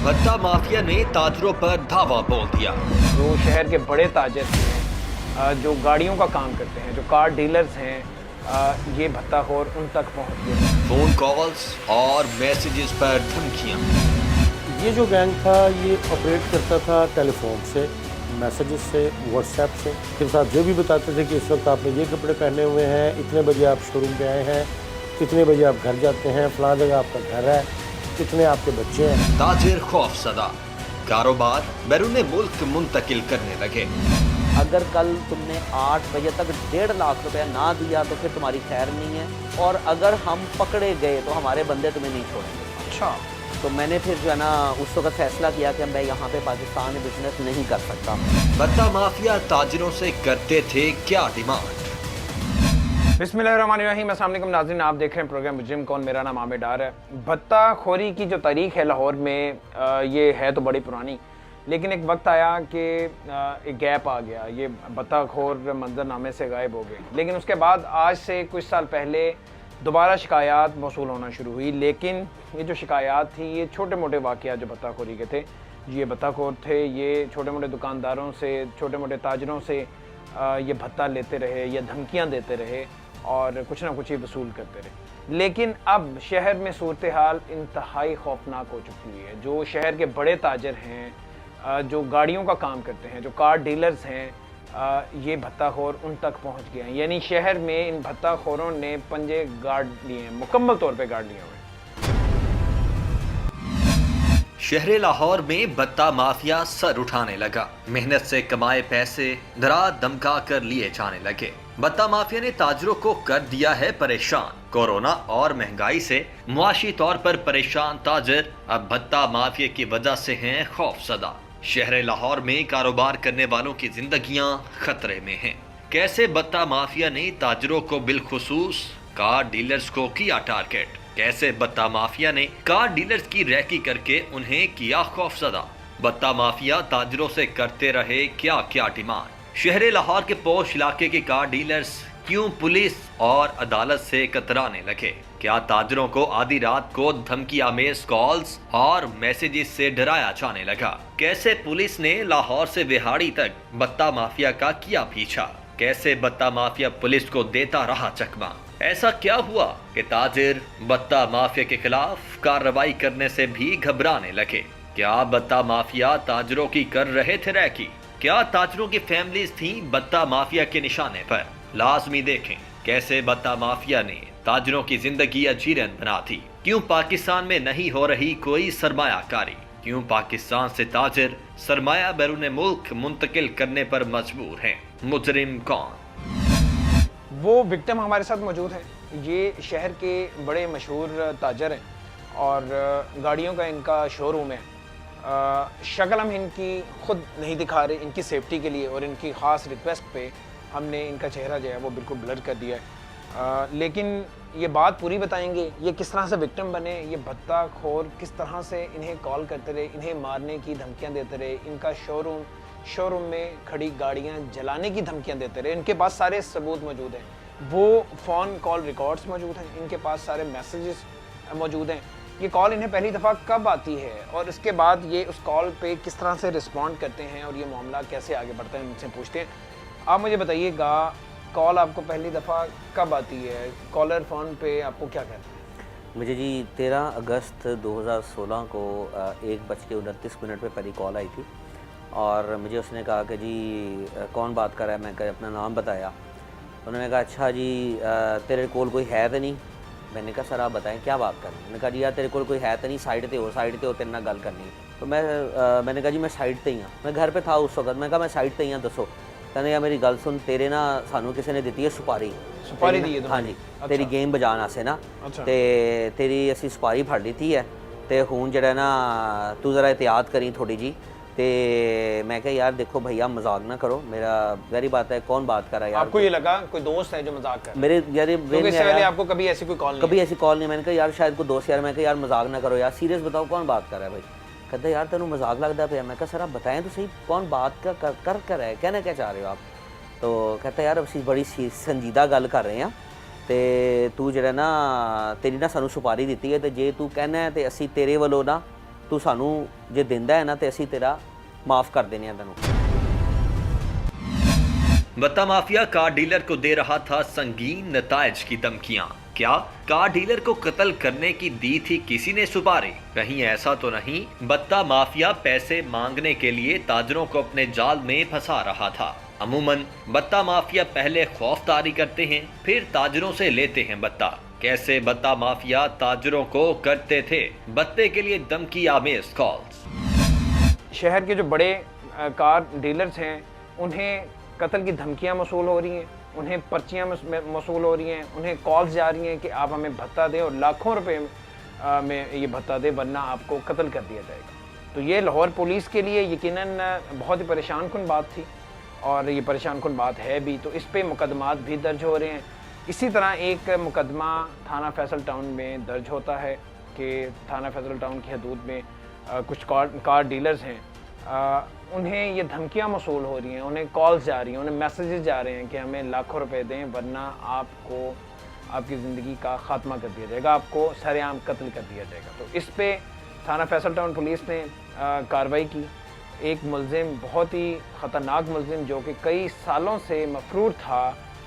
भत्ता माफिया ने ताजरों पर धावा बोल दिया। जो शहर के बड़े ताजर हैं, जो गाड़ियों का काम करते हैं, जो कार डीलर्स हैं, ये भत्ताखोर उन तक पहुंच गए। फोन कॉल्स और मैसेजेस पर धमकियां। ये जो गैंग था ये ऑपरेट करता था टेलीफोन से, मैसेजेस से, व्हाट्सएप से। फिर साथ ये भी बताते थे कि इस वक्त आपने ये कपड़े पहने हुए हैं, इतने बजे आप शोरूम पे आए हैं, कितने बजे आप घर जाते हैं, फलां जगह आपका घर है, कितने आपके बच्चे हैं। ताजिर खौफजदा, कारोबार बैरून मुल्क मुंतकिल करने लगे। अगर कल तुमने 8 बजे तक 1.5 लाख रुपया ना दिया तो फिर तुम्हारी खैर नहीं है, और अगर हम पकड़े गए तो हमारे बंदे तुम्हें नहीं छोड़ेंगे। अच्छा, तो मैंने फिर जो है ना उस वक्त फैसला किया कि मैं यहाँ पे पाकिस्तान में बिजनेस नहीं कर सकता। भत्ता माफिया ताजिरों से करते थे क्या डिमांड? बिस्मिल्लाहिर्रहमानिर्रहीम। अस्सलाम वालेकुम नाज़रीन, आप देख रहे हैं प्रोग्राम मुजरिम कौन। मेरा नाम आमिर डार है। भत्ताखोरी की जो तारीख है लाहौर में, ये है तो बड़ी पुरानी, लेकिन एक वक्त आया कि एक गैप आ गया, ये भत्ताखोर मंजरनामे से गायब हो गए। लेकिन उसके बाद आज से कुछ साल पहले दोबारा शिकायत मौसूल होना शुरू हुई। लेकिन ये जो शिकायत थी, ये छोटे मोटे वाक़यात जो भत्ताखोरी के थे, ये भत्ताखोर थे, ये छोटे मोटे दुकानदारों से, छोटे मोटे ताजरों से ये भत्ता लेते रहे या धमकियाँ देते रहे और कुछ ना कुछ ही वसूल करते रहे। लेकिन अब शहर में सूरत हाल इंतहाई खौफनाक हो चुकी हुई है। जो शहर के बड़े ताजर हैं, जो गाड़ियों का काम करते हैं, जो कार डीलर्स हैं, ये भत्ताखोर उन तक पहुंच गए हैं। यानी शहर में इन भत्ताखोरों ने पंजे गाड़ लिए हैं, मुकम्मल तौर पे गाड़ लिए हुए। शहर लाहौर में भत्ता माफिया सर उठाने लगा। मेहनत से कमाए पैसे धरा धमका कर लिए जाने लगे। भत्ता माफिया ने ताजरों को कर दिया है परेशान। कोरोना और महंगाई से मुआशी तौर पर परेशान ताजर अब भत्ता माफिया की वजह से हैं खौफजदा। शहर लाहौर में कारोबार करने वालों की जिंदगियां खतरे में हैं। कैसे भत्ता माफिया ने ताजरों को बिलखुसूस कार डीलर्स को किया टारगेट? कैसे भत्ता माफिया ने कार डीलर्स की रैकी करके उन्हें किया खौफजदा? भत्ता माफिया ताजरों से करते रहे क्या क्या डिमांड? शहर लाहौर के पोश इलाके के कार डीलर्स क्यों पुलिस और अदालत से कतराने लगे? क्या ताजरों को आधी रात को धमकी आमेज कॉल्स और मैसेजेस से डराया जाने लगा? कैसे पुलिस ने लाहौर से विहाड़ी तक भत्ता माफिया का किया पीछा? कैसे भत्ता माफिया पुलिस को देता रहा चकमा? ऐसा क्या हुआ कि ताजिर भत्ता माफिया के खिलाफ कार्रवाई करने से भी घबराने लगे? क्या भत्ता माफिया ताजरों की कर रहे थे रैकी? क्या ताजरों की फैमिलीज थी भत्ता माफिया के निशाने पर? लाजमी देखें कैसे भत्ता माफिया ने ताजरों की जिंदगी अजीरन बना दी। क्यों पाकिस्तान में नहीं हो रही कोई सरमायाकारी? क्यों पाकिस्तान से ताजिर सरमाया बैरून मुल्क मुंतकिल करने पर मजबूर हैं? मुजरिम कौन? वो विक्टिम हमारे साथ मौजूद हैं। ये शहर के बड़े मशहूर ताजर हैं और गाड़ियों का इनका शोरूम है। शक्ल हम इनकी खुद नहीं दिखा रहे, इनकी सेफ्टी के लिए और इनकी ख़ास रिक्वेस्ट पे हमने इनका चेहरा जो है वो बिल्कुल ब्लर कर दिया है। लेकिन ये बात पूरी बताएंगे, ये किस तरह से विक्टिम बने, ये भत्ताखोर किस तरह से इन्हें कॉल करते रहे, इन्हें मारने की धमकियां देते रहे, इनका शोरूम में खड़ी गाड़ियां जलाने की धमकियां देते रहे। इनके पास सारे सबूत मौजूद हैं, वो फ़ोन कॉल रिकॉर्ड्स मौजूद हैं, इनके पास सारे मैसेजेस मौजूद हैं। ये कॉल इन्हें पहली दफ़ा कब आती है और इसके बाद ये उस कॉल पे किस तरह से रिस्पॉन्ड करते हैं और ये मामला कैसे आगे बढ़ता है, उनसे पूछते हैं। आप मुझे बताइएगा, कॉल आपको पहली दफ़ा कब आती है? कॉलर फ़ोन पे आपको क्या कहता है? मुझे जी 13 अगस्त 2016 को 1:29 पे पहली कॉल आई थी और मुझे उसने कहा कि जी कौन बात कर रहा है? मैं अपना नाम बताया। उन्होंने कहा अच्छा जी तेरे कोल कोई है तो नहीं? मैंने कहा सर आप बताएं क्या बात कर रहे हैं? मैंने कहा जी यार तेरे कोल कोई है तो नहीं, साइड पे हो तेरे ना गल करनी। तो मैंने कहा जी मैं साइड पे ही हाँ, मैं घर पे था उस वक्त। मैं कहा मैं साइड पे ही हाँ, दसो। कहने यार मेरी गल सुन, तेरे ना सानू किसी ने दी है सुपारी दी है? हाँ जी, तेरी गेम बजाना से ना ते तेरी असी सुपारी फड़ ली है ते हुण जरा ना तू ज़रा एहतियात करी थोड़ी जी। ते मैं कहा यार देखो भैया मजाक ना करो, मेरा गहरी बात है, कौन बात कर रहा है यार? आपको ये लगा कोई दोस्त है जो मजाक कर? मेरे यार पहले आपको कभी ऐसी कोई कॉल नहीं? कभी ऐसी कॉल नहीं। मैंने कहा यार शायद कोई दोस्त यार। मैं कहा यार मजाक ना करो यार, सीरियस बताओ कौन बात कर रहा है भाई? कहते यार तेनू मजाक लगता पे। मैं कहा सर आप बताएं तो सही कौन बात कर रहा है, कहना क्या चाह रहे हो आप? तो कहता यार असी बड़ी संजीदा गल कर रहे हैं ते तू जरा ना तेरी ना सानू सुपारी दी है, तो जे तू कहना है तो असी तेरे वालों ना ਤੂੰ ਸਾਨੂੰ ਜੇ ਦਿੰਦਾ ਹੈ ਨਾ ਤੇ ਅਸੀਂ ਤੇਰਾ ਮਾफ़ कर देने तैनूं। बत्ता माफिया कार डीलर को दे रहा था संगीन नतायज की धमकियां। क्या कार डीलर को कत्ल करने की दी थी किसी ने सुपारी? कहीं ऐसा तो नहीं बत्ता माफिया पैसे मांगने के लिए ताजरों को अपने जाल में फंसा रहा था? अमूमन बत्ता माफिया पहले खौफदारी करते हैं, फिर ताजरों से लेते हैं बत्ता। कैसे बत्ता माफिया ताजरों को करते थे बत्ते के लिए धमकी आमेज कॉल्स? शहर के जो बड़े कार डीलर्स हैं उन्हें कत्ल की धमकियां मौसूल हो रही हैं, उन्हें पर्चियां मौसूल हो रही हैं, उन्हें कॉल्स जा रही हैं कि आप हमें भत्ता दें और लाखों रुपए में ये भत्ता दें वरना आपको कत्ल कर दिया जाएगा। तो ये लाहौर पुलिस के लिए यकीनन बहुत ही परेशान कुन बात थी और ये परेशान कुन बात है भी। तो इस पर मुकदमात भी दर्ज हो रहे हैं। इसी तरह एक मुकदमा थाना फैसल टाउन में दर्ज होता है कि थाना फैसल टाउन की हदूद में कुछ कार डीलर्स हैं, उन्हें ये धमकियां मौसूल हो रही हैं, उन्हें कॉल्स जा रही हैं, उन्हें मैसेजेस जा रहे हैं कि हमें लाखों रुपए दें वरना आपको आपकी ज़िंदगी का ख़ात्मा कर दिया जाएगा, आपको सरेआम कत्ल कर दिया जाएगा। तो इस पे थाना फैसल टाउन पुलिस ने कार्रवाई की। एक मुलजिम, बहुत ही ख़तरनाक मुलजिम जो कि कई सालों से मफरूर था,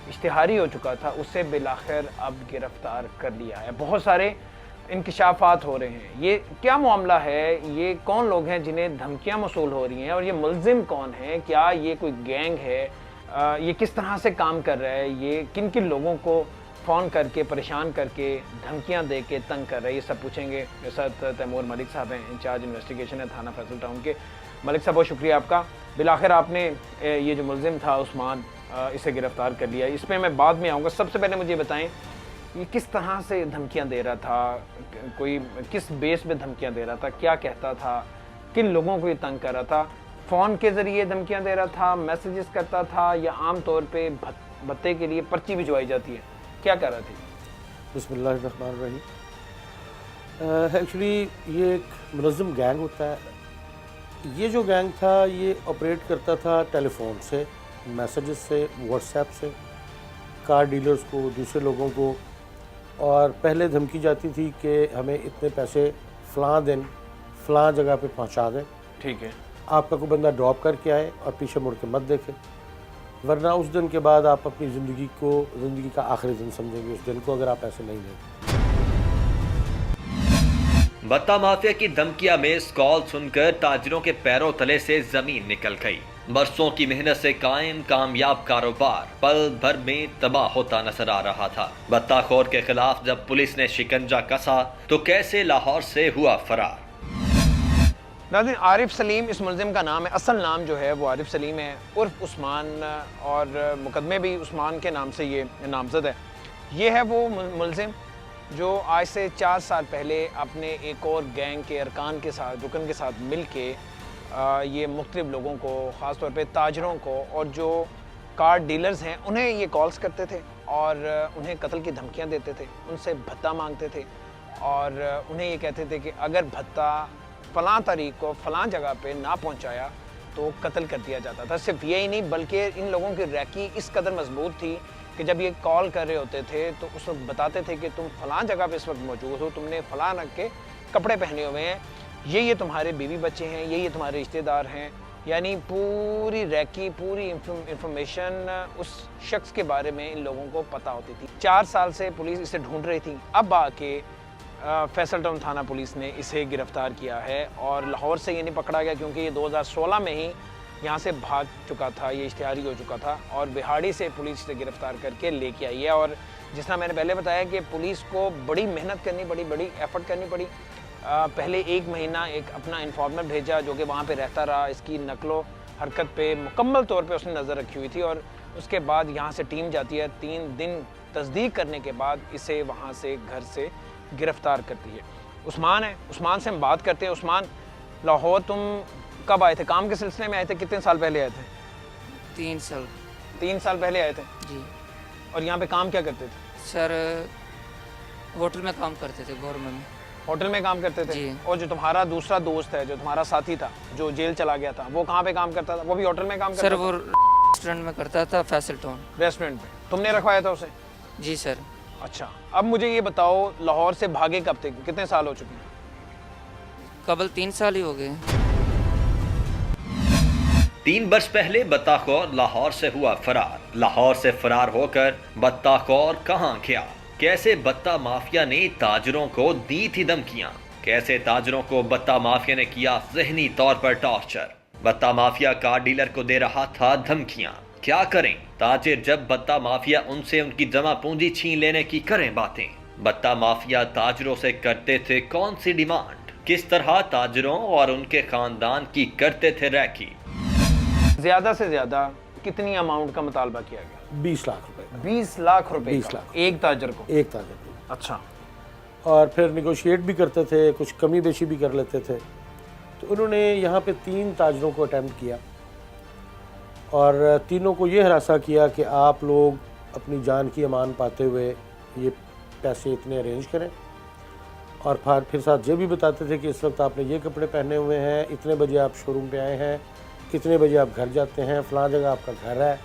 इश्तिहारी हो चुका था, उसे बिलाखिर अब गिरफ़्तार कर लिया है। बहुत सारे इंकशाफात हो रहे हैं। ये क्या मामला है, ये कौन लोग हैं जिन्हें धमकियां मौसूल हो रही हैं और ये मुलजिम कौन है, क्या ये कोई गैंग है, ये किस तरह से काम कर रहा है, ये किन किन लोगों को फ़ोन करके परेशान करके धमकियां दे के तंग कर रहा है, ये सब पूछेंगे। मेरे साथ तैमूर मलिक साहब हैं, इंचार्ज इन्वेस्टिगेशन है थाना फैसल टाउन के। मलिक साहब बहुत शुक्रिया आपका, बिलाखिर आपने ये जो मुलजिम था उस्मान, इसे गिरफ़्तार कर लिया। इसमें मैं बाद में आऊँगा। सबसे पहले मुझे बताएं ये किस तरह से धमकियां दे रहा था, कोई किस बेस पे धमकियां दे रहा था, क्या कहता था, किन लोगों को ये तंग कर रहा था, फ़ोन के ज़रिए धमकियां दे रहा था, मैसेजेस करता था या आम तौर पे भत्ते के लिए पर्ची भिजवाई जाती है, क्या कर रहा था? बिस्मिल्लाहिर्रहमानिर्रहीम। एक्चुअली ये एक मुनज़्ज़म गैंग होता है। ये जो गैंग था ये ऑपरेट करता था टेलीफोन से, मैसेजेस से, व्हाट्सएप से, कार डीलर्स को, दूसरे लोगों को। और पहले धमकी जाती थी कि हमें इतने पैसे फ़लाँ दिन फ़लाँ जगह पे पहुंचा दें, ठीक है, आपका कोई बंदा ड्रॉप करके आए और पीछे मुड़ के मत देखें, वरना उस दिन के बाद आप अपनी ज़िंदगी का आखिरी दिन समझेंगे उस दिन को, अगर आप ऐसे नहीं दें। बत्ता माफिया की धमकियां में कॉल सुनकर ताजिरों के पैरों तले से जमीन निकल गई। बरसों की मेहनत से कायम कामयाब कारोबार पल भर में तबाह होता नजर आ रहा था। बत्ताखोर के खिलाफ जब पुलिस ने शिकंजा कसा तो कैसे लाहौर से हुआ फरार। नाज़रीन, आरिफ सलीम इस मुलजिम का नाम है, असल नाम जो है वो आरिफ सलीम है उर्फ उस्मान, और मुकदमे भी उस्मान के नाम से ये नामजद है। ये है वो मुलजिम जो आज से 4 साल पहले अपने एक और गैंग के अरकान के साथ, रुकन के साथ मिल के ये मुख्तलिफ लोगों को, ख़ास तौर पे ताजरों को और जो कार डीलर्स हैं उन्हें ये कॉल्स करते थे और उन्हें कत्ल की धमकियां देते थे, उनसे भत्ता मांगते थे और उन्हें ये कहते थे कि अगर भत्ता फ़लाँ तारीख को फ़लाँ जगह पे ना पहुंचाया तो कत्ल कर दिया जाता था। सिर्फ यही नहीं बल्कि इन लोगों की रैकी इस कदर मजबूत थी कि जब ये कॉल कर रहे होते थे तो उस वक्त बताते थे कि तुम फ़लाँ जगह पे इस वक्त मौजूद हो, तुमने फ़लाँ रंग के कपड़े पहने हुए हैं, ये तुम्हारे बीवी बच्चे हैं, ये तुम्हारे रिश्तेदार हैं। यानी पूरी रैकी, पूरी इंफॉर्मेशन उस शख्स के बारे में इन लोगों को पता होती थी। 4 साल से पुलिस इसे ढूंढ रही थी। अब आके फैसल टाउन थाना पुलिस ने इसे गिरफ़्तार किया है और लाहौर से ये नहीं पकड़ा गया क्योंकि ये 2016 में ही यहाँ से भाग चुका था, ये इश्तिहारी हो चुका था और बिहाड़ी से पुलिस इसे गिरफ़्तार करके लेके आई है। और जिस तरह मैंने पहले बताया कि पुलिस को बड़ी मेहनत करनी पड़ी, बड़ी एफ़र्ट करनी पड़ी। पहले 1 महीना एक अपना इन्फॉर्मर भेजा जो कि वहाँ पे रहता रहा, इसकी नकलो हरकत पे मुकम्मल तौर पे उसने नज़र रखी हुई थी और उसके बाद यहाँ से टीम जाती है, 3 दिन तस्दीक करने के बाद इसे वहाँ से घर से गिरफ़्तार करती है। उस्मान है, उस्मान से हम बात करते हैं। उस्मान, लाहौर तुम कब आए थे, काम के सिलसिले में आए थे, कितने साल पहले आए थे? 3 साल। 3 साल पहले आए थे जी। और यहाँ पे काम क्या करते थे? सर होटल में काम करते थे, गवर्नमेंट में। होटल में काम करते थे? जी। और जो तुम्हारा दूसरा दोस्त है, जो तुम्हारा साथी था, जो जेल चला गया था, वो कहाँ पे काम करता था? वो भी होटल में काम करता सर था? वो रेस्टोरेंट में करता था, फैसल टाउन रेस्टोरेंट में तुमने रखवाया था उसे? जी सर। अच्छा, अब मुझे ये बताओ लाहौर से भागे कब थे, कितने साल हो चुके हैं? कबल 3 साल ही हो गए। 3 वर्ष पहले बत्ताखौर लाहौर से हुआ फरार। लाहौर से फरार होकर बत्ताखौर कहां गया? कैसे बत्ता माफिया ने ताजरों को दी थी धमकियां? कैसे ताजरों को बत्ता माफिया ने किया जहनी तौर पर टॉर्चर? बत्ता माफिया कार डीलर को दे रहा था धमकियां। क्या करें ताजिर जब बत्ता माफिया उनसे उनकी जमा पूंजी छीन लेने की करें बातें? बत्ता माफिया ताजरों से करते थे कौन सी डिमांड? किस तरह ताजरों और उनके खानदान की करते थे रैकी? ज्यादा से ज्यादा कितनी अमाउंट का मुतालबा किया गया? 20 लाख रुपए का। 20 लाख रुपए 20 का लाख। एक ताजर को? एक ताजर को। अच्छा। और फिर निगोशिएट भी करते थे, कुछ कमी बेशी भी कर लेते थे। तो उन्होंने यहाँ पे 3 ताजरों को अटैम्प्ट किया और तीनों को ये हरासा किया कि आप लोग अपनी जान की अमान पाते हुए ये पैसे इतने अरेंज करें, और फिर साथ ये भी बताते थे कि इस वक्त आपने ये कपड़े पहने हुए हैं, इतने बजे आप शोरूम पे आए हैं, कितने बजे आप घर जाते हैं, फ़लाँ जगह आपका घर है,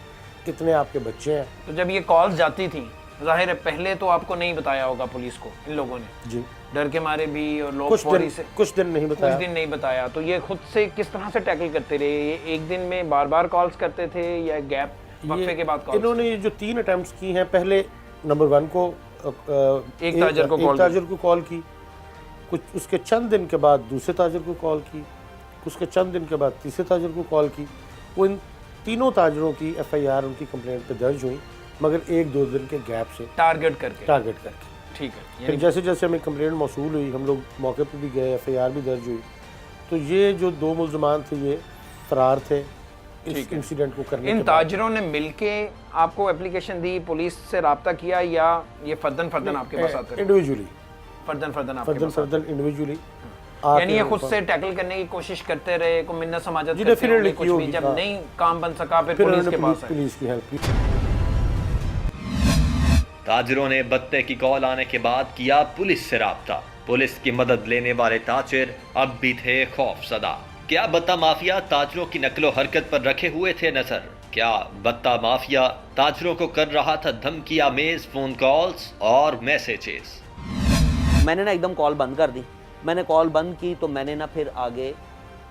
कितने आपके बच्चे हैं। तो जब ये कॉल्स जाती थी, जाहिर है पहले तो आपको नहीं बताया होगा पुलिस को, इन लोगों ने जी डर के मारे भी, और लोग कुछ फौरी से दिन नहीं कुछ बताया। दिन नहीं बताया। तो ये खुद से किस तरह से टैकल करते रहे? ये एक दिन में बार बार कॉल्स करते थे या गैप वक्फे के बाद कॉल्स? इन्होंने ये जो 3 अटैम्प्ट्स की हैं, पहले नंबर 1 को एक ताजर को कॉल की, कुछ उसके चंद दिन के बाद दूसरे ताजर को कॉल की, उसके चंद दिन के बाद तीसरे ताजर को कॉल की। वो इन तीनों ताजरों की FIR उनकी कंप्लेंट पे दर्ज हुई, मगर 1-2 दिन के गैप से टारगेट करके। ठीक है। फिर जैसे जैसे हमें कंप्लेंट मौसूल हुई, हम लोग मौके पर भी गए, FIR भी दर्ज हुई। तो ये जो 2 मुल्ज़मान थे ये फरार थे इस इंसिडेंट को करने इन के बाद। ताजरों ने मिलके आपको एप्लीकेशन दी, पुलिस से राब्ता किया, या ये फर्दन आपके पास आते? इंडिविजुअली, फर्दन आपके पास आते? इंडिविजुअली। यानी ये खुद से टैकल करने की कोशिश करते रहे, को मिन्नत समाजत करते डेफिनेटली होंगे, कुछ भी जब नहीं काम बन सका फिर पुलिस के पास है। पुलिस की हेल्प की। ताजरों ने बत्ते की कॉल आने के बाद किया पुलिस से राब्ता। पुलिस की मदद लेने वाले ताजिर अब भी थे खौफजदा। क्या बत्ता माफिया ताजरों की नकलो हरकत पर रखे हुए थे नजर? क्या बत्ता माफिया ताजरों को कर रहा था धमकी आमेज फोन कॉल्स और मैसेजेस? मैंने ना एकदम कॉल बंद कर दी। मैंने कॉल बंद की तो मैंने ना फिर आगे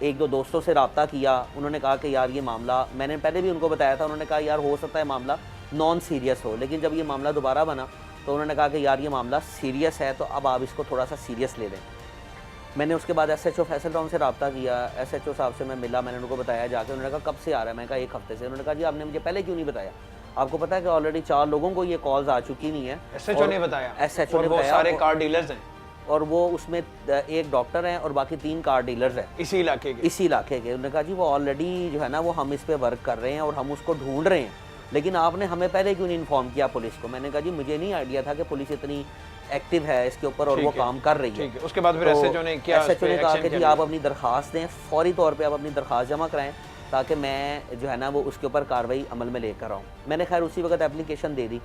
1-2 दोस्तों से रब्ता किया। उन्होंने कहा कि यार ये मामला, मैंने पहले भी उनको बताया था, उन्होंने कहा यार हो सकता है मामला नॉन सीरियस हो, लेकिन जब ये मामला दोबारा बना तो उन्होंने कहा कि यार ये मामला सीरियस है, तो अब आप इसको थोड़ा सा सीरियस ले लें। मैंने उसके बाद SHO फैसल टाउन से रब्ता किया, SHO साहब से मैं मिला, मैंने उनको बताया जाके। उन्होंने कहा कब से आ रहा है? मैं कहा 1 हफ्ते से। उन्होंने कहा जी आपने मुझे पहले क्यों नहीं बताया? आपको पता है कि ऑलरेडी 4 लोगों को ये कॉल्स आ चुकी नहीं है। SHO ने बताया? SHO ने वो बताया। सारे कार डीलर्स हैं, और वो उसमें 1 डॉक्टर हैं और बाकी 3 कार डीलर्स हैं इसी इलाके के। उन्होंने कहा जी वो ऑलरेडी जो है ना वो हम इस पे वर्क कर रहे हैं और हम उसको ढूंढ रहे हैं, लेकिन आपने हमें पहले क्यों नहीं इन्फॉर्म किया पुलिस को? मैंने कहा जी मुझे नहीं आइडिया था कि पुलिस इतनी एक्टिव है इसके ऊपर और वो काम कर रही है। उसके बाद फिर SHO ने क्या? SHO ने कहा कि जी आप अपनी दरख्वास्त दें, फौरी तौर पे आप अपनी दरख्वास्त जमा कराएं ताकि मैं जो है ना वो उसके ऊपर कार्रवाई अमल में लेकर आऊँ। मैंने खैर उसी वक्त एप्लीकेशन दे दी।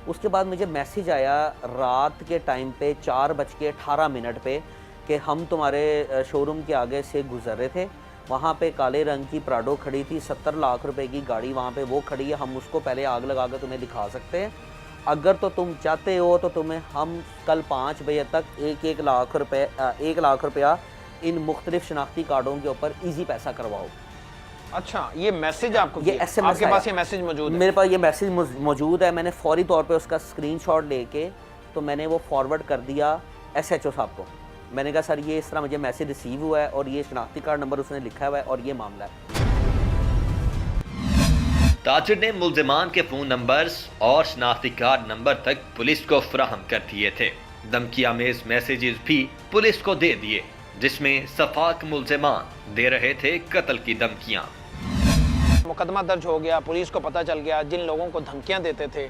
उसके बाद मुझे मैसेज आया रात के टाइम पे 4:18 पे कि हम तुम्हारे शोरूम के आगे से गुजर रहे थे, वहाँ पे काले रंग की प्राडो खड़ी थी, 70 लाख रुपए की गाड़ी वहाँ पे वो खड़ी है, हम उसको पहले आग लगा कर तुम्हें दिखा सकते हैं। अगर तो तुम चाहते हो तो तुम्हें हम कल 5 बजे तक 1 लाख रुपया इन मुख्तलिफ शनाख्ती कार्डों के ऊपर ईजी पैसा करवाओ। अच्छा, ये मैसेज आपको, ये SMS आपके पास ये मैसेज मौजूद है? मेरे पास ये मैसेज मौजूद है। मैंने फौरी तौर पे उसका स्क्रीनशॉट लेके तो मैंने वो फॉरवर्ड कर दिया SHO साहब को। मैंने कहा सर ये इस तरह मुझे मैसेज रिसीव हुआ है और ये शनाख्ती कार्ड नंबर उसने लिखा हुआ है और ये मामला है। ताजिर ने मुल्जिमान के फोन नंबर्स और शनाख्ती कार्ड नंबर तक पुलिस को फराहम कर दिए थे। धमकी आमेज मैसेजेस भी पुलिस को दे दिए, जिसमें सफाक मुल्जिमान दे रहे थे कत्ल की धमकियां। मुकदमा दर्ज हो गया, पुलिस को पता चल गया जिन लोगों को धमकियां देते थे,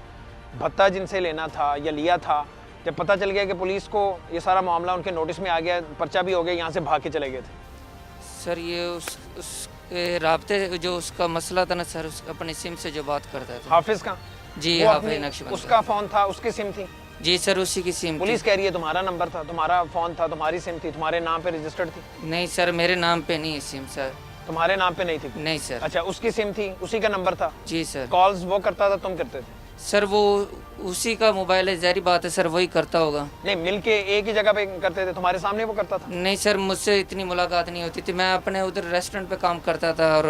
भत्ता जिनसे लेना था या लिया था, जब पता चल गया कि पुलिस को ये सारा मामला उनके नोटिस में आ गया, पर्चा भी हो गया, यहाँ से भाग के चले गए थे? सर ये उसके राब्ते जो उसका मसला था ना सर, अपनी सिम से जो बात करता था। हाफिज का? जी वो हाफिज नक्शबंद। उसका फोन था, उसकी सिम थी? जी सर उसी की सिम। पुलिस कह रही है तुम्हारा नंबर था, तुम्हारा फोन था, तुम्हारी सिम थी, तुम्हारे नाम पे रजिस्टर्ड थी? नहीं सर मेरे नाम पे नहीं है सिम सर। तुम्हारे नाम पे नहीं थी? नहीं सर। अच्छा, उसकी सिम थी, उसी का नंबर था? जी सर। कॉल्स वो करता था, तुम करते थे? सर वो उसी का मोबाइल है, ज़ाहिर बात है सर वही करता होगा। नहीं, मिलके एक ही जगह पे करते थे, तुम्हारे सामने वो करता था? नहीं सर, मुझसे इतनी मुलाकात नहीं होती थी, मैं अपने उधर रेस्टोरेंट पे काम करता था और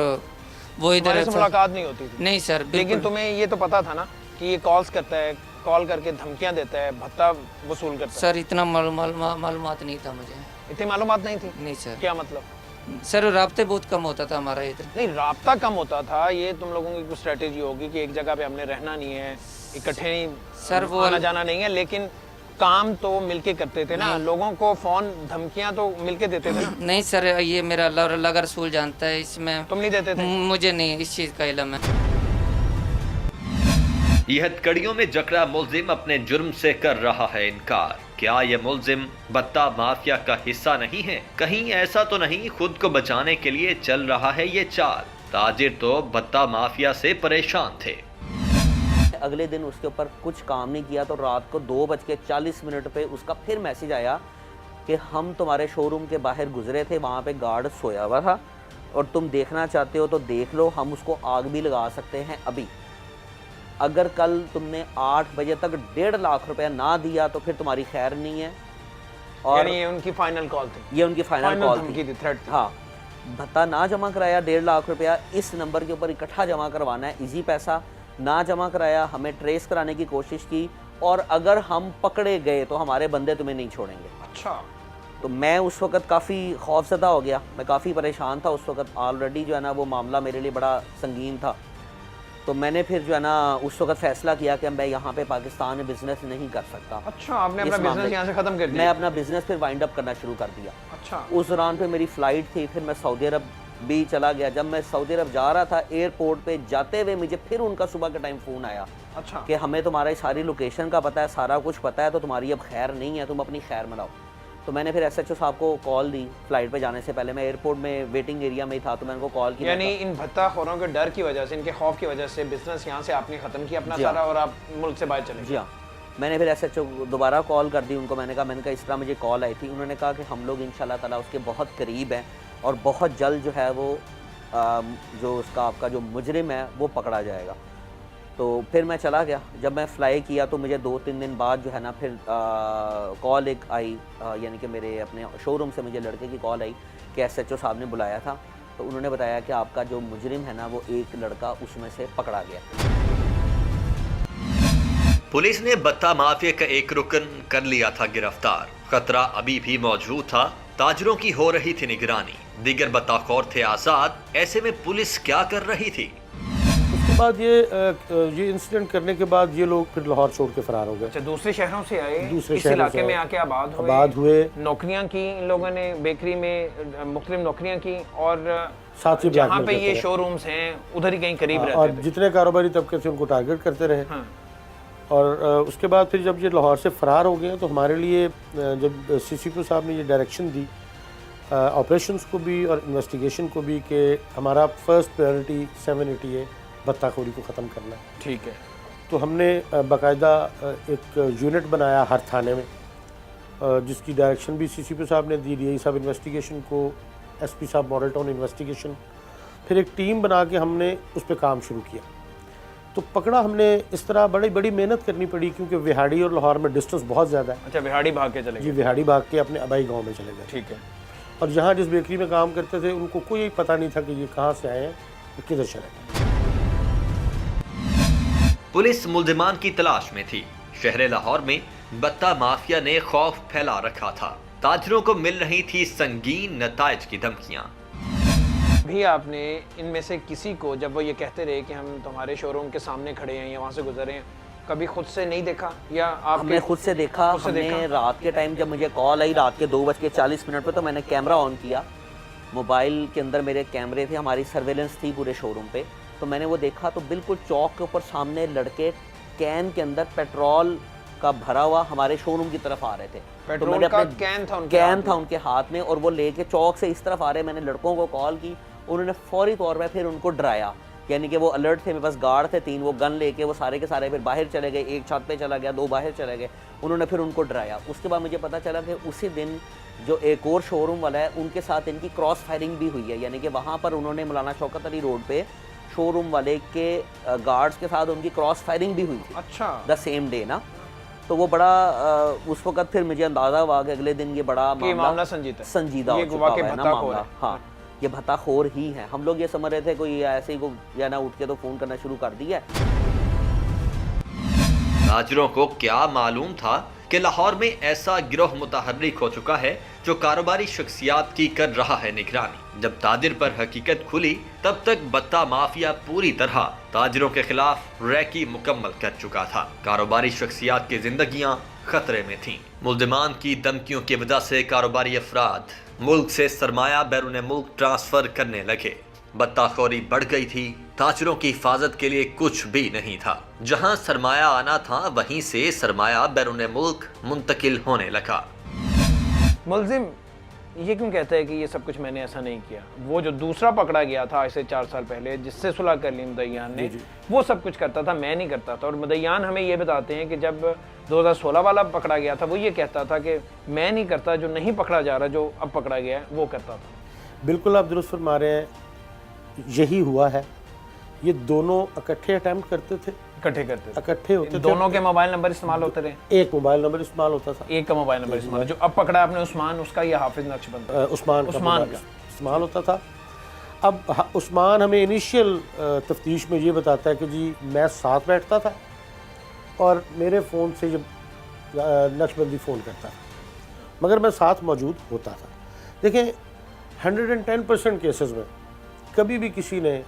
वो इधर तुम्हारे से था। मुलाकात नहीं होती थी? नहीं सर, लेकिन बिल्कुल। तुम्हें ये तो पता था ना कि ये कॉल्स करता है, कॉल करके धमकियां देता है, भत्ता वसूल करता है? सर इतना मालूमात नहीं था मुझे। इतनी मालूमात नहीं थी? नहीं सर। क्या मतलब? सर राब्ते बहुत कम होता था हमारा इधर। नहीं, राब्ता कम होता था, ये तुम लोगों की कुछ स्ट्रेटेजी होगी कि एक जगह पे हमने रहना नहीं है, इकट्ठे नहीं सर वो आना जाना नहीं है, लेकिन काम तो मिलके करते थे ना, लोगों को फोन धमकियां तो मिलके देते थे ना? नहीं सर, ये मेरा अल्लाह का रसूल जानता है, इसमें तुम नहीं देते थे? मुझे नहीं इस चीज़ का इल्म है। ये हथकड़ियों में जकड़ा मुलजिम अपने जुर्म से कर रहा है इनकार। क्या ये मुलजिम बत्ता माफिया का हिस्सा नहीं है? कहीं ऐसा तो नहीं खुद को बचाने के लिए चल रहा है ये चाल? ताजिर तो बत्ता माफिया से परेशान थे। अगले दिन उसके ऊपर कुछ काम नहीं किया तो रात को 2:40 पे उसका फिर मैसेज आया कि हम तुम्हारे शोरूम के बाहर गुजरे थे, वहाँ पे गार्ड सोया हुआ था और तुम देखना चाहते हो तो देख लो, हम उसको आग भी लगा सकते हैं अभी। अगर कल तुमने 8 बजे तक 1.5 लाख रुपया ना दिया तो फिर तुम्हारी खैर नहीं है। और यानी ये उनकी फाइनल कॉल थी? ये उनकी फाइनल कॉल धमकी थी, थ्रेट थी। हाँ, भत्ता ना जमा कराया 1.5 लाख रुपया इस नंबर के ऊपर इकट्ठा जमा करवाना है, इजी पैसा ना जमा कराया, हमें ट्रेस कराने की कोशिश की और अगर हम पकड़े गए तो हमारे बंदे तुम्हें नहीं छोड़ेंगे। अच्छा। तो मैं उस वक्त काफ़ी खौफजदा हो गया, मैं काफ़ी परेशान था उस वक्त। ऑलरेडी जो है ना वो मामला मेरे लिए बड़ा संगीन था। तो मैंने फिर जो है ना उस वक्त फैसला किया कि मैं यहाँ पे पाकिस्तान में बिजनेस नहीं कर सकता। अच्छा, आपने अपना इस मामले- बिजनेस यहाँ से खत्म कर मैं दिया? अपना बिजनेस फिर वाइंड अप करना शुरू कर दिया। अच्छा। उस दौरान पे मेरी फ़्लाइट थी, फिर मैं सऊदी अरब भी चला गया। जब मैं सऊदी अरब जा रहा था एयरपोर्ट पे जाते हुए मुझे फिर उनका सुबह के टाइम फ़ोन आया अच्छा। कि हमें तुम्हारी सारी लोकेशन का पता है, सारा कुछ पता है, तो तुम्हारी अब खैर नहीं है, तुम अपनी खैर मनाओ। तो मैंने फिर SHO साहब को कॉल दी फ़्लाइट पे जाने से पहले। मैं एयरपोर्ट में वेटिंग एरिया में ही था तो मैंने उनको कॉल किया। यानी इन भत्ताखोरों के डर की वजह से, इनके खौफ की वजह से बिजनेस यहाँ से आपने खत्म किया अपना जी हाँ। सारा और आप मुल्क से बाहर चले जी गए? हाँ, मैंने फिर SHO को दोबारा कॉल कर दी उनको। मैंने कहा इस तरह मुझे कॉल आई थी। उन्होंने कहा कि हम लोग इंशाल्लाह ताला उसके बहुत करीब हैं और बहुत जल्द जो है वो जो उसका आपका जो मुजरिम है वो पकड़ा जाएगा। तो फिर मैं चला गया। जब मैं फ़्लाई किया तो मुझे 2-3 दिन बाद जो है ना फिर कॉल एक आई, यानी कि मेरे अपने शोरूम से मुझे लड़के की कॉल आई कि SHO साहब ने बुलाया था। तो उन्होंने बताया कि आपका जो मुजरिम है ना वो एक लड़का उसमें से पकड़ा गया। पुलिस ने बत्ता माफिया का एक रुकन कर लिया था गिरफ्तार। खतरा अभी भी मौजूद था, ताजरों की हो रही थी निगरानी, दीगर बत्ताखोर थे आजाद। ऐसे में पुलिस क्या कर रही थी? उसके बाद ये इंसिडेंट करने के बाद ये लोग फिर लाहौर छोड़ के फरार हो गए। अच्छा, दूसरे शहरों से आए, दूसरे इस शहरों इलाके से में आए। आके आबाद हुए नौकरियां की इन लोगों ने, बेकरी में मुख्तलिफ नौकरियां की और साथ ही जहाँ ब्लैकमेल पे ये करते शोरूम्स हैं उधर ही कहीं करीब रहे और रहते थे। जितने कारोबारी तबके से उनको टारगेट करते रहे। हाँ। और उसके बाद फिर जब ये लाहौर से फरार हो गए तो हमारे लिए जब CCP साहब ने ये डायरेक्शन दी ऑपरेशंस को भी और इन्वेस्टिगेशन को भी कि हमारा फर्स्ट प्रायोरिटी 780 बत्ताखोरी को ख़त्म करना है, ठीक है, तो हमने बाकायदा एक यूनिट बनाया हर थाने में, जिसकी डायरेक्शन भी CCP साहब ने दी, DI साहब इन्वेस्टिगेशन को, SP साहब मॉडल टाउन इन्वेस्टिगेशन। फिर एक टीम बना के हमने उस पर काम शुरू किया। तो पकड़ा हमने इस तरह बड़ी मेहनत करनी पड़ी क्योंकि विहाड़ी और लाहौर में डिस्टेंस बहुत ज़्यादा है। अच्छा, बिहाड़ी भाग के चले जी, गए? विहाड़ी भाग के अपने आबाई गांव में चले गए। ठीक है। और जहाँ जिस बेकरी में काम करते थे उनको कोई पता नहीं था कि ये कहाँ से आए हैं, ये किधर चले गए। पुलिस मुल्जिमान की तलाश में थी। शहर लाहौर में बत्ता माफिया ने खौफ फैला रखा था। ताजरों को मिल रही थी संगीन नताइज की धमकियां। भी आपने इनमें से किसी को, जब वो ये कहते रहे कि हम तुम्हारे शोरूम के सामने खड़े हैं या वहाँ से गुजरे हैं, कभी खुद से नहीं देखा या आप? हमने खुद से देखा। हमने रात के टाइम जब मुझे कॉल आई रात के 2:40 पे तो मैंने कैमरा ऑन किया। मोबाइल के अंदर मेरे कैमरे थे, हमारी सर्वेलेंस थी पूरे शोरूम पे। तो मैंने वो देखा तो बिल्कुल चौक के ऊपर सामने लड़के कैन के अंदर पेट्रोल का भरा हुआ हमारे शोरूम की तरफ आ रहे थे। पेट्रोल तो मैंने का अपने कैन था उनके हाथ में और वो लेके चौक से इस तरफ आ रहे। मैंने लड़कों को कॉल की, उन्होंने फौरी तौर पर फिर उनको डराया, यानी कि वो अलर्ट थे, मेरे पास गार्ड थे 3, वो गन लेके वो सारे के सारे फिर बाहर चले गए। एक छत पे चला गया, 2 बाहर चले गए। उन्होंने फिर उनको डराया। उसके बाद मुझे पता चला कि उसी दिन जो एक और शोरूम वाला है उनके साथ इनकी क्रॉस फायरिंग भी हुई है, यानी कि वहाँ पर उन्होंने मौलाना शौकत अली रोड पे शोरूम वाले के गार्ड्स के साथ उनकी क्रॉस फायरिंग भी हुई थी अच्छा। द सेम डे ना। तो वो बड़ा उस वक्त फिर मुझे अंदाज़ा हुआ कि अगले दिन ये बड़ा मामला संजीदा ये हो चुका के है ना भत्ताखोर मामला। हाँ, ये भत्ताखोर ही है। हम लोग ये समझ रहे थे कोई ऐसे ही को या ना उठ के तो फ़ोन करना शुरू कर दिया। ताजरों को क्या मालूम था कि लाहौर में ऐसा गिरोह मुतहर्रिक हो चुका है जो कारोबारी शख्सियात की कर रहा है निगरानी। जब ताजिर पर हकीकत खुली तब तक बत्ता माफिया पूरी तरह ताजिरों के खिलाफ रैकी मुकम्मल कर चुका था। कारोबारी शख्सियात की जिंदगियां खतरे में थीं। मुल्जिमान की धमकियों की वजह से कारोबारी अफराद मुल्क से सरमाया बैरून मुल्क ट्रांसफर करने लगे। बत्ताखोरी बढ़ गई थी। ताजरों की हिफाजत के लिए कुछ भी नहीं था। जहां सरमाया आना था वहीं से सरमाया बैरून मुल्क मुंतकिल होने लगा। मुल्जिम ये क्यों कहता है कि ये सब कुछ मैंने ऐसा नहीं किया? वो जो दूसरा पकड़ा गया था आज से 4 साल पहले, जिससे सुलह कर ली मुदय्यान ने, वो सब कुछ करता था, मैं नहीं करता था। और मुदय्यान हमें ये बताते हैं कि जब 2016 वाला पकड़ा गया था वो ये कहता था कि मैं नहीं करता, जो नहीं पकड़ा जा रहा, जो अब पकड़ा गया है वो करता था। बिल्कुल आप दुरुस्त फरमा रहे हैं, यही हुआ है। ये दोनों इकट्ठे अटैम्प्ट करते थे, इकट्ठे होते थे। दोनों के मोबाइल नंबर इस्तेमाल होते रहे। एक मोबाइल नंबर इस्तेमाल होता था, एक का मोबाइल नंबर इस्तेमाल, जो अब पकड़ा आपने उस्मान, उसका ये हाफिज नक्शबंद था। उस्मान का इस्तेमाल होता था। अब उस्मान हमें इनिशियल तफ्तीश में ये बताता है कि जी मैं साथ बैठता था और मेरे फ़ोन से जब नक्शबंदी फ़ोन करता था, मगर मैं साथ मौजूद होता था। देखें 110% केसेस में कभी भी किसी ने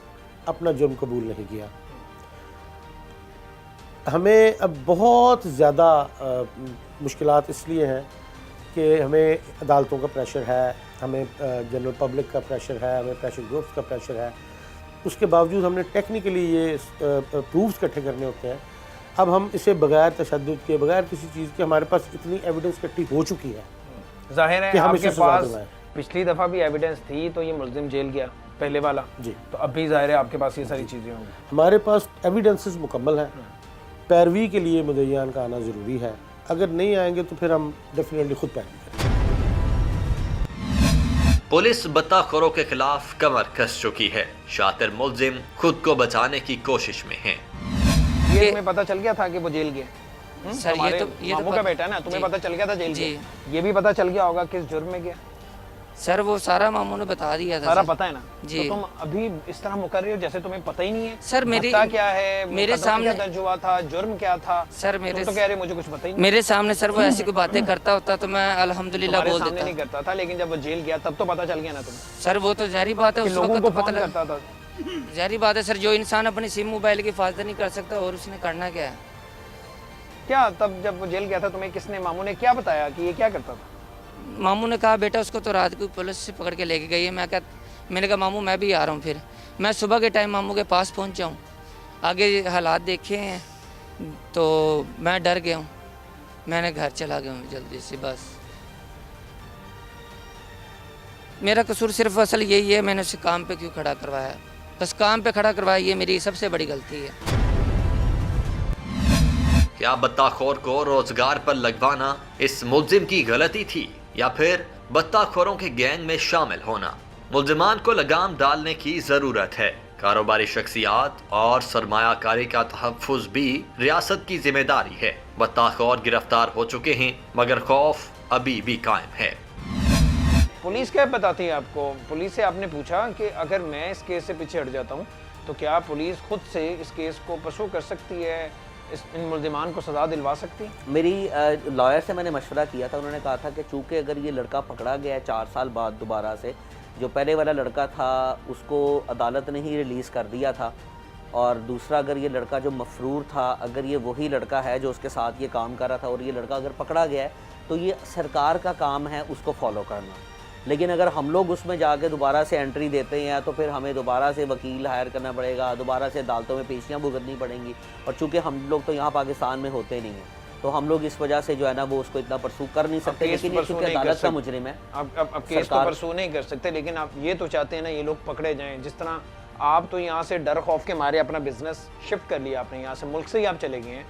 अपना जुर्म कबूल नहीं किया। हमें अब बहुत ज़्यादा मुश्किलात इसलिए हैं कि हमें अदालतों का प्रेशर है, हमें जनरल पब्लिक का प्रेशर है, हमें प्रेशर ग्रुप्स का प्रेशर है। उसके बावजूद हमने टेक्निकली ये प्रूफ्स इकट्ठे करने होते हैं। अब हम इसे बगैर तशद्दुद के, बगैर किसी चीज़ के, हमारे पास इतनी एविडेंस इकट्ठी हो चुकी है जाहिर है कि हम आपके इसे सजा पास दिलवाएं। पिछली दफ़ा भी एविडेंस थी तो ये मुल्जिम जेल गया पहले वाला जी, तो अब भी जाहिर है आपके पास ये सारी चीज़ें होंगी। हमारे पास एविडेंसेस मुकम्मल हैं। पैरवी के लिए मुदय्यान का आना ज़रूरी है। अगर नहीं आएंगे तो फिर हम डेफिनेटली खुद पैरवी करेंगे। पुलिस बत्ताखोरों के खिलाफ कमर कस चुकी है। शातिर मुल्जिम खुद को बचाने की कोशिश में है। ये तुम्हें पता चल गया था कि वो जेल गया? सर ये तो मामू का बेटा है ना, तुम्हें जी। पता चल गया था जेल जी। गया? ये भी पता चल गया होगा किस जुर्म में गया? सर वो सारा मामू ने बता दिया था सारा सर। पता है ना? जी। तो तुम अभी इस तरह मुकर रहे हो जैसे तुम्हें पता ही नहीं है। सर मेरी भत्ता क्या है, मेरे मुकदमा सामने क्या दर्ज हुआ था, जुर्म क्या था? सर तुम मेरे तो कह रहे मुझे कुछ पता ही नहीं। मेरे सामने सर वो ऐसी कोई बातें करता होता तो मैं अल्हम्दुलिल्लाह तुम्हारे बोल सामने देता। नहीं करता था, लेकिन जब वो जेल गया तब तो पता चल गया ना तुम्हें सर वो तो जारी बात है, कि उस लोगों वक्त को तो पता फोन लग करता था। जारी बात है सर, जो इंसान अपनी सिम मोबाइल की हिफाजत नहीं कर सकता और उसने करना क्या है? क्या तब जब वो जेल गया था तुम्हें किसने, मामू ने क्या बताया कि ये क्या करता था? मामू ने कहा बेटा उसको तो रात को पुलिस से पकड़ के लेके गई है। मैंने कहा मामू मैं भी आ रहा हूँ। फिर मैं सुबह के टाइम मामू के पास पहुँचा हूँ, आगे हालात देखे हैं तो मैं डर गया हूँ, मैंने घर चला गया हूँ जल्दी से। बस मेरा कसूर सिर्फ असल यही है, मैंने उसे काम पे क्यों खड़ा करवाया, बस काम पे खड़ा करवाया, ये मेरी सबसे बड़ी गलती है। क्या बत्ताखोर को रोजगार पर लगवाना इस मुल्जिम की गलती थी या फिर बत्ताखोरों के गैंग में शामिल होना? मुल्जिमान को लगाम डालने की जरूरत है। कारोबारी शख्सियात और सरमायाकारी का तहफ़्फ़ुज़ भी रियासत की जिम्मेदारी है। बत्ताखोर गिरफ्तार हो चुके हैं मगर खौफ अभी भी कायम है। पुलिस क्या बताती है आपको? पुलिस से आपने पूछा कि अगर मैं इस केस से पीछे हट जाता हूँ तो क्या पुलिस खुद से इस केस को परसू कर सकती है, इन मुल्जिमान को सज़ा दिलवा सकती है? मेरी लॉयर से मैंने मशवरा किया था। उन्होंने कहा था कि चूँकि अगर ये लड़का पकड़ा गया है 4 साल बाद दोबारा से, जो पहले वाला लड़का था उसको अदालत ने ही रिलीज़ कर दिया था, और दूसरा अगर ये लड़का जो मफरूर था, अगर ये वही लड़का है जो उसके साथ ये काम कर रहा था और ये लड़का अगर पकड़ा गया है तो ये सरकार का काम है उसको फॉलो करना। लेकिन अगर हम लोग उसमें जाके दोबारा से एंट्री देते हैं तो फिर हमें दोबारा से वकील हायर करना पड़ेगा, दोबारा से अदालतों में पेशियाँ भुगतनी पड़ेंगी, और चूँकि हम लोग तो यहाँ पाकिस्तान में होते नहीं हैं तो हम लोग इस वजह से जो है ना वो उसको इतना परसू कर नहीं सकते। लेकिन ये चूँकि अदालत का मुजरिम है, अब केस तो परसू नहीं कर सकते, लेकिन आप ये तो चाहते हैं ना ये लोग पकड़े जाएं। जिस तरह आप तो यहाँ से डर खौफ के मारे अपना बिजनेस शिफ्ट कर लिया आपने, यहाँ से मुल्क से ही आप चले गए हैं,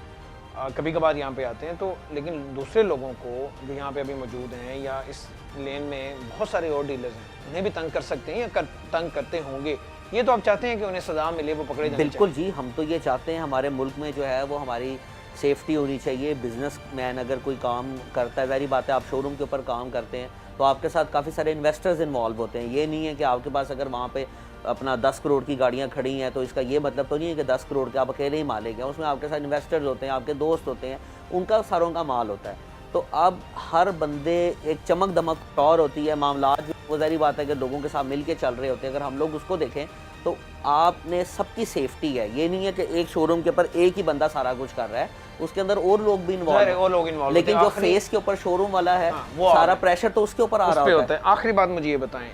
कभी कभार यहाँ पे आते हैं तो, लेकिन दूसरे लोगों को जो यहाँ पे अभी मौजूद हैं या इस लेन में बहुत सारे और डीलर्स हैं, उन्हें भी तंग कर सकते हैं या तंग करते होंगे। ये तो आप चाहते हैं कि उन्हें सजा मिले, वो पकड़े जाने बिल्कुल जी, हम तो ये चाहते हैं हमारे मुल्क में जो है वो हमारी सेफ्टी होनी चाहिए। बिजनेसमैन अगर कोई काम करता है, ज़ाहिर बात है आप शोरूम के ऊपर काम करते हैं तो आपके साथ काफ़ी सारे इन्वेस्टर्स इन्वॉल्व होते हैं। ये नहीं है कि आपके पास अगर वहाँ पे अपना 10 करोड़ की गाड़ियाँ खड़ी हैं तो इसका ये मतलब तो नहीं है कि 10 करोड़ के आप अकेले ही मालिक हैं। उसमें आपके साथ इन्वेस्टर्स होते हैं, आपके दोस्त होते हैं, उनका सारों का माल होता है। तो अब हर बंदे एक चमक दमक और होती है, मामला जो वो ज़ाहिर बात है कि लोगों के साथ मिल के चल रहे होते हैं। अगर हम लोग उसको देखें तो आपने सबकी सेफ्टी है, ये नहीं है कि एक शोरूम के ऊपर एक ही बंदा सारा कुछ कर रहा है, उसके अंदर और लोग भी इन्वॉल्व हैं। लेकिन जो फेस के ऊपर शोरूम वाला है सारा प्रेशर तो उसके ऊपर आ रहा होता है। आखिरी बात मुझे ये बताएं,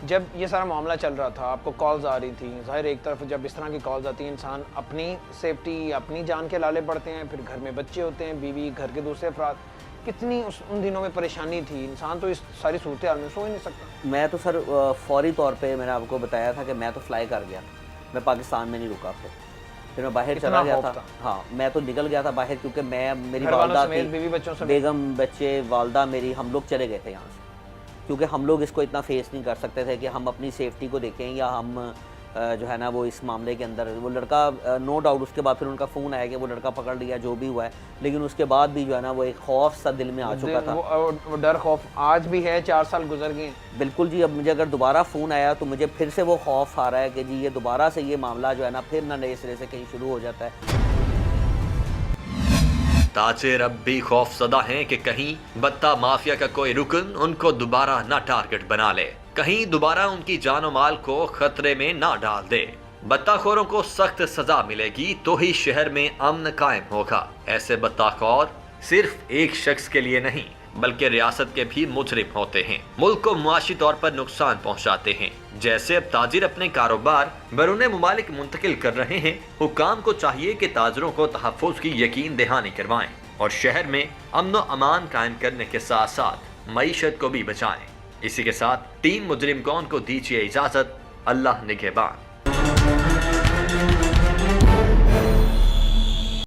जब ये सारा मामला चल रहा था आपको कॉल्स आ रही थी, ज़ाहिर एक तरफ जब इस तरह की कॉल्स आती हैं इंसान अपनी सेफ्टी अपनी जान के लाले पड़ते हैं, फिर घर में बच्चे होते हैं, बीवी, घर के दूसरे अफराद, कितनी उन दिनों में परेशानी थी, इंसान तो इस सारी सूरत हाल में सो ही नहीं सकता। मैं तो सर फौरी तौर पे मैंने आपको बताया था कि मैं तो फ्लाई कर गया, मैं पाकिस्तान में नहीं रुका। फिर मैं बाहर चला गया था। हाँ, मैं तो निकल गया था बाहर क्योंकि मैं मेरी वालदा थी, बीवी बच्चों से, बेगम बच्चे वालदा मेरी, हम लोग चले गए थे यहाँ से क्योंकि हम लोग इसको इतना फेस नहीं कर सकते थे कि हम अपनी सेफ्टी को देखें या हम जो है ना वो इस मामले के अंदर वो लड़का नो डाउट उसके बाद फिर उनका फ़ोन आया कि वो लड़का पकड़ लिया, जो भी हुआ है, लेकिन उसके बाद भी जो है ना वो एक खौफ सा दिल में आ चुका था। वो डर खौफ आज भी है, 4 साल गुजर गए। बिल्कुल जी, अब मुझे अगर दोबारा फ़ोन आया तो मुझे फिर से वो खौफ आ रहा है कि जी ये दोबारा से ये मामला जो है ना फिर ना नए सिरे से कहीं शुरू हो जाता है। ताजिर अब भी खौफजदा हैं कि कहीं बत्ता माफिया का कोई रुकन उनको दोबारा ना टारगेट बना ले, कहीं दोबारा उनकी जान और माल को खतरे में ना डाल दे। बत्ताखोरों को सख्त सजा मिलेगी तो ही शहर में अमन कायम होगा। ऐसे बत्ताखोर सिर्फ एक शख्स के लिए नहीं बल्कि रियासत के भी मुजरिम होते हैं, मुल्क को मुआशी तौर पर नुकसान पहुंचाते हैं। जैसे अब ताजिर अपने कारोबार बैरून मुमालिक मुंतकिल कर रहे हैं, हुक्काम को चाहिए कि ताजिरों को तहफ़्फ़ुज़ की यकीन दहानी करवाएं और शहर में अमन व अमान कायम करने के साथ साथ मईशत को भी बचाएं। इसी के साथ टीम मुजरिम कौन को दीजिए इजाजत। अल्लाह निगहबान।